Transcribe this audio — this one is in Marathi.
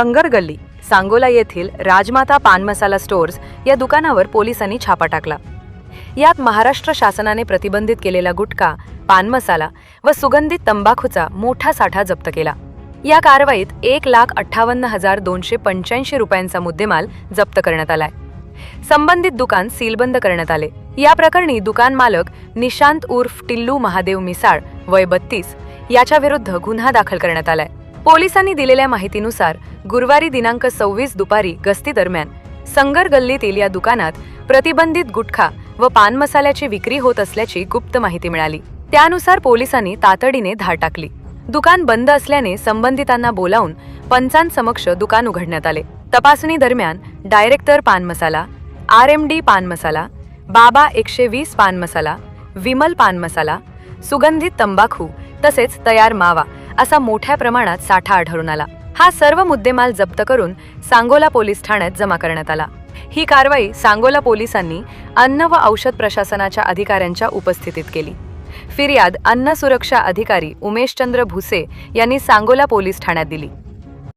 संगर गल्ली सांगोला येथील राजमाता पान मसाला स्टोअर्स या दुकानावर पोलिसांनी छापा टाकला। यात महाराष्ट्र शासनाने प्रतिबंधित केलेला गुटखा, पान मसाला व सुगंधित तंबाखूचा मोठा साठा जप्त केला। या कारवाईत 1,58,285 रुपयांचा मुद्देमाल जप्त करण्यात आलाय। संबंधित दुकान सीलबंद करण्यात आले। या प्रकरणी दुकान मालक निशांत उर्फ टिल्लू महादेव मिसाळ वय 32 याच्या विरुद्ध गुन्हा दाखल करण्यात आलाय। पोलिसांनी दिलेल्या माहितीनुसार गुरुवारी दिनांक 26 दुपारी गस्ती दरम्यान संगर गल्लीतील या दुकानात प्रतिबंधित गुटखा व पान मसाल्याची विक्री होत असल्याची गुप्त माहिती मिळाली। त्यानुसार पोलिसांनी तातडीने धाड टाकली। दुकान बंद असल्याने संबंधितांना बोलावून पंचांसमक्ष दुकान उघडण्यात आले। तपासणी दरम्यान डायरेक्टर पान मसाला, RMD पान मसाला, बाबा 120 पान मसाला, विमल पान मसाला, सुगंधित तंबाखू तसेच तयार मावा असा मोठ्या प्रमाणात साठा आढळून आला। हा सर्व मुद्देमाल जप्त करून सांगोला पोलीस ठाण्यात जमा करण्यात आला। ही कारवाई सांगोला पोलिसांनी अन्न व औषध प्रशासनाच्या अधिकाऱ्यांच्या उपस्थितीत केली। फिर्याद अन्न सुरक्षा अधिकारी उमेशचंद्र भुसे यांनी सांगोला पोलीस ठाण्यात दिली।